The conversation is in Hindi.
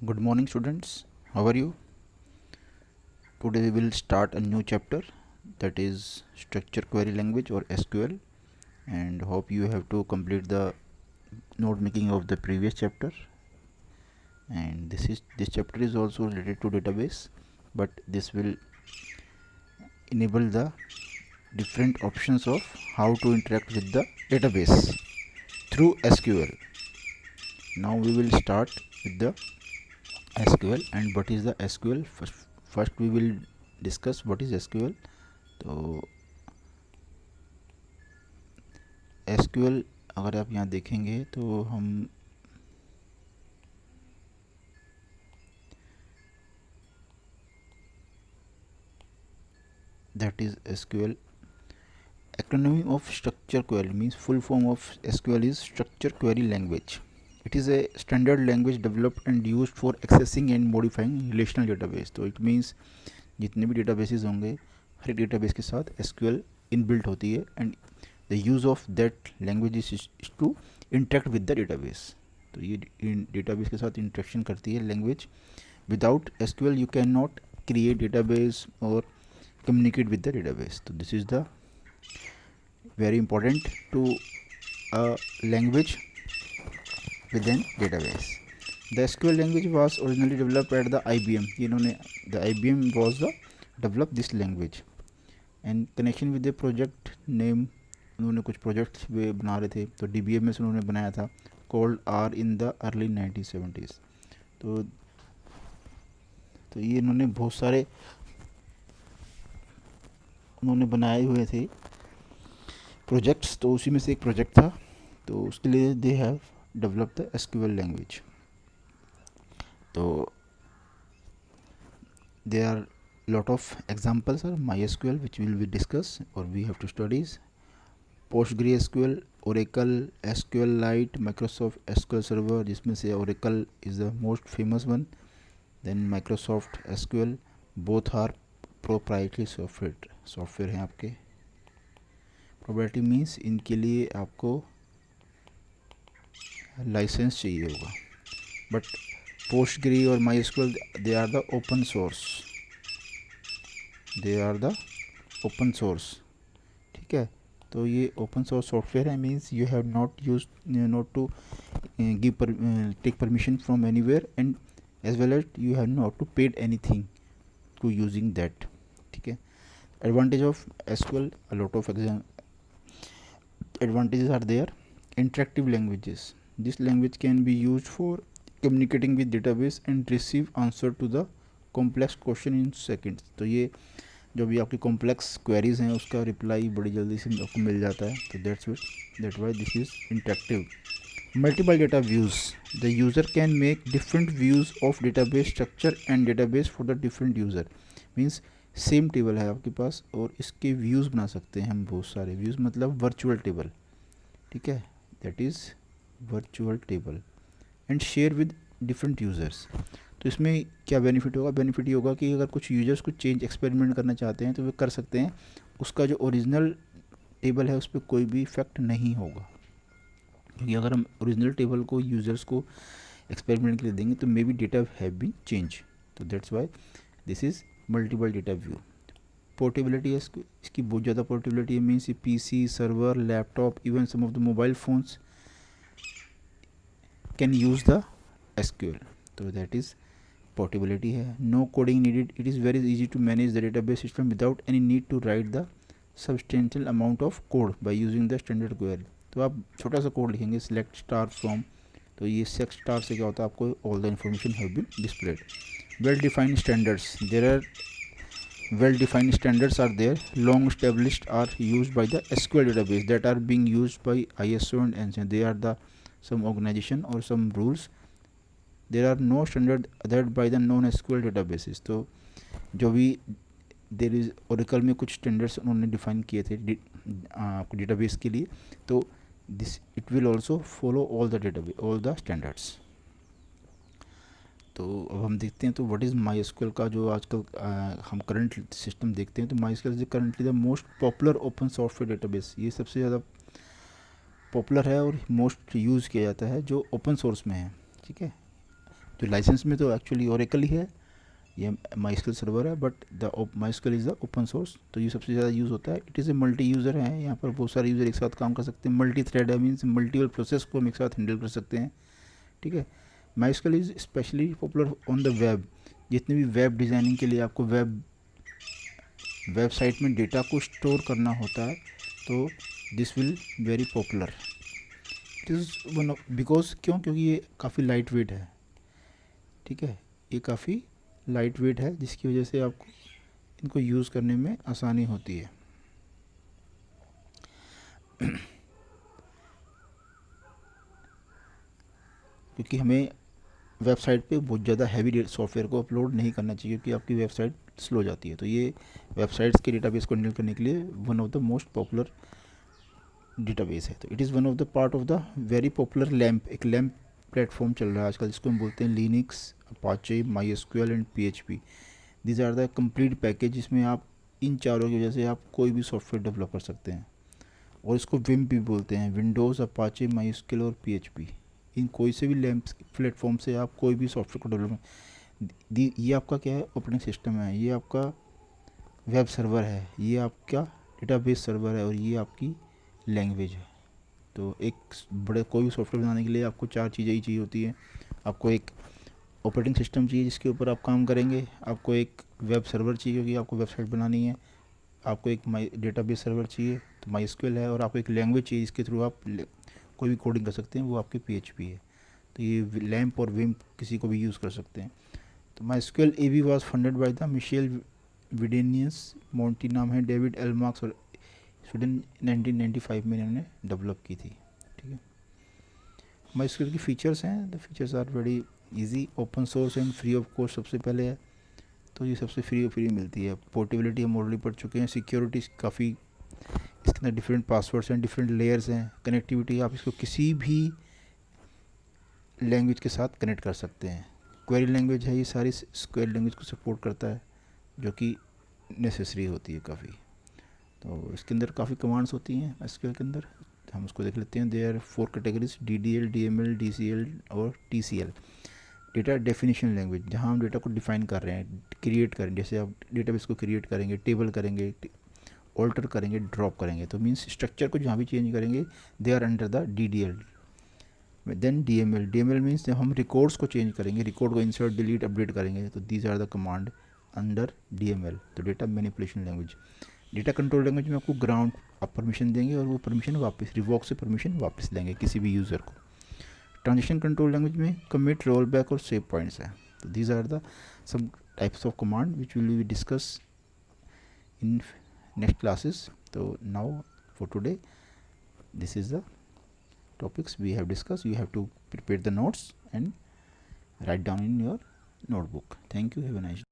Good morning, students. How are you? Today we will start a new chapter, that is structure query language or SQL, and hope you have to complete the note making of the previous chapter. And this chapter is also related to database, but this will enable the different options of how to interact with the database through SQL. Now we will start with the SQL and what is the SQL. First we will discuss what is SQL. तो SQL अगर आप यहाँ देखेंगे तो हम that is SQL. Acronym of structure query means full form of SQL is structure query language. It is a standard language developed and used for accessing and modifying relational database. तो it means जितने भी databases होंगे हर एक database के साथ SQL inbuilt होती है and the use of that language is to interact with the database. तो ये database के साथ interaction करती है language. Without SQL you cannot create database or communicate with the database. So this is the very important to a language within database. The SQL language was originally developed at the IBM. The IBM was the developed this language and connection with the project name. उन्होंने कुछ प्रोजेक्ट्स वे बना रहे थे तो DBMS उन्होंने बनाया था called are in the early 1970s. तो ये इन्होंने बहुत सारे उन्होंने बनाए हुए थे प्रोजेक्ट्स, तो उसी में से एक प्रोजेक्ट था, तो उसके लिए they have develop the SQL language. तो there are lot of examples are MySQL which will be discussed or we have to studies. PostgreSQL, Oracle, SQLite, Microsoft SQL Server, जिसमें से Oracle is the most famous one. Then Microsoft SQL, both are proprietary software हैं आपके. Proprietary means इनके लिए आपको लाइसेंस चाहिए होगा, बट Postgre और MySQL they are the open source. ठीक है, तो ये ओपन सोर्स सॉफ्टवेयर है. Means you have not use not to take permission from anywhere and as well as you have not to paid anything to using that. ठीक है. Advantage of SQL, a lot of advantages are there. Interactive languages. This language can be used for communicating with database and receive answer to the complex question in seconds. तो ये जो भी आपकी कॉम्प्लेक्स क्वेरीज हैं उसका रिप्लाई बड़ी जल्दी से आपको मिल जाता है. तो that why this is interactive. Multiple data views. The user can make different views of database structure and database for the different user. Means same table है आपके पास और इसके व्यूज़ बना सकते हैं हम, बहुत सारे व्यूज़, मतलब वर्चुअल टेबल. ठीक है, that is virtual table and share with different users. तो इसमें क्या बेनिफिट होगा? बेनिफिट ये होगा कि अगर कुछ यूजर्स कुछ चेंज एक्सपेरिमेंट करना चाहते हैं तो वे कर सकते हैं. उसका जो ओरिजिनल टेबल है उस पर कोई भी इफेक्ट नहीं होगा, क्योंकि अगर हम ओरिजिनल टेबल को यूज़र्स को एक्सपेरिमेंट के लिए देंगे तो may be data have been change. तो that's why this is multiple data view. Portability है इसकी बहुत ज़्यादा पोर्टेबिलिटी है. Means PC, server, laptop, even some of the mobile phones can use the SQL. तो दैट इज़ पोर्टेबिलिटी है. No coding needed. It is very easy to manage the database system without any need to right the substantial amount of code by using the standard query. तो आप छोटा सा कोड लिखेंगे, सेलेक्ट स्टार फ्रॉम, तो ये सेलेक्ट स्टार से क्या होता है, आपको all the information have been displayed. Well defined standards. There are well defined standards are there, long established, are used by the SQL database that are being used by ISO and ANSI. They are the some organization or some rules. There are no standard adhered by the non SQL databases. तो जो भी देर इज ओरेकल में कुछ स्टैंडर्ड्स उन्होंने डिफाइन किए थे आपको डेटाबेस के लिए, तो this it will also follow all the database all the standards. तो अब हम देखते हैं तो व्हाट इज़ MySQL का जो आजकल हम करंट सिस्टम देखते हैं. तो MySQL is currently the most popular open software database. ये सबसे ज़्यादा पॉपुलर है और मोस्ट यूज़ किया जाता है जो ओपन सोर्स में है. ठीक है. जो लाइसेंस में तो एक्चुअली ओरेकल ही है, ये माइस्क्यूएल सर्वर है, but the MySQL is the open source, तो ये सबसे ज़्यादा यूज़ होता है। It is a multi user है, यहाँ पर बहुत सारे यूज़र एक साथ काम कर सकते हैं। मल्टी थ्रेड है, मीन्स मल्टीपल प्रोसेस को हम एक साथ हैंडल कर सकते हैं, ठीक है। MySQL is specially popular on the web. जितने भी वेब डिज़ाइनिंग के लिए आपको वेबसाइट में डेटा को स्टोर करना होता है, तो this will very popular. It is one of, because क्योंकि ये काफ़ी लाइट वेट है, ठीक है, ये काफ़ी लाइट वेट है, जिसकी वजह से आपको इनको यूज़ करने में आसानी होती है। क्योंकि हमें वेबसाइट पे बहुत ज़्यादा हैवी सॉफ्टवेयर को अपलोड नहीं करना चाहिए, क्योंकि आपकी वेबसाइट स्लो जाती है। तो ये वेबसाइट्स के डेटाबेस को हैंडल करने के लिए one of the most popular database है। तो it is one of the part of the very popular lamp, एक लैम्प प्लेटफॉर्म चल रहा है आजकल, जिसको हम बोलते हैं Linux, Apache, MySQL and PHP. These are the complete package, जिसमें आप इन चारों की वजह से आप कोई भी सॉफ्टवेयर डेवलप कर सकते हैं। और इसको विम भी बोलते हैं, विंडोज़, अपाचे, माईएसक्यूएल और पीएचपी। इन कोई से भी लैम्प प्लेटफॉर्म से आप कोई भी सॉफ्टवेयर को डेवलप, ये आपका क्या है, ऑपरेटिंग सिस्टम है, ये आपका वेब सर्वर है, ये आपका डेटाबेस सर्वर है, और ये आपकी लैंग्वेज है। तो एक बड़े कोई भी सॉफ्टवेयर बनाने के लिए आपको चार चीज़ें ही चाहिए होती हैं। आपको एक ऑपरेटिंग सिस्टम चाहिए जिसके ऊपर आप काम करेंगे, आपको एक वेब सर्वर चाहिए क्योंकि आपको वेबसाइट बनानी है, आपको एक डेटाबेस सर्वर चाहिए तो माईएसक्यूएल है, और आपको एक लैंग्वेज चाहिए जिसके थ्रू आप कोई भी कोडिंग कर सकते हैं, वो आपकी पीएचपी है। तो ये लैम्प और विम किसी को भी यूज़ कर सकते हैं। तो MySQL AB was funded by the Michael Widenius Monty, नाम है डेविड एल मार्क्स, और स्वीडन 1995 में इन्होंने डेवलप की थी, ठीक है। माईएसक्यूएल की फ़ीचर्स हैं, the features are very easy, open source and free of cost सबसे पहले है, तो ये सबसे फ्री मिलती है। पोर्टेबिलिटी हम ऑलरेडी पढ़ चुके हैं। सिक्योरिटी काफ़ी, इसके अंदर डिफरेंट पासवर्ड्स हैं, डिफरेंट लेयर्स हैं। कनेक्टिविटी, आप इसको किसी भी लैंग्वेज के साथ कनेक्ट कर सकते हैं। क्वेरी लैंग्वेज है, ये सारी स्क्वेयर लैंग्वेज को सपोर्ट करता है, जो कि नेसेसरी होती है काफ़ी। तो इसके अंदर काफ़ी कमांड्स होती हैं एसक्यूएल के अंदर, हम उसको देख लेते हैं। There 4 categories, DDL, DML, DCL और TCL। डेटा डेफिनेशन लैंग्वेज, जहाँ हम डेटा को डिफाइन कर रहे हैं, क्रिएट करें, जैसे आप डेटाबेस को क्रिएट करेंगे, टेबल करेंगे, ऑल्टर करेंगे, ड्रॉप करेंगे, तो मीन्स स्ट्रक्चर को जहाँ भी चेंज करेंगे, they are under the DDL। Then DML means जब हम रिकॉर्ड्स को चेंज करेंगे, रिकॉर्ड को इंसर्ट, डिलीट, अपडेट करेंगे, तो these are the command under DML। तो data manipulation language. Data control language में आपको ग्राउंड आप परमिशन देंगे और वो परमिशन वापस रिवॉक से परमिशन वापस लेंगे किसी भी यूज़र को। ट्रांजेक्शन कंट्रोल लैंग्वेज में कमिट, रोल बैक और सेव पॉइंट्स है। तो these are the some types of command which will be discuss in next classes. तो now for today this is the topics we have discussed. You have to prepare the notes and write down in your notebook. Thank you. Have a nice day.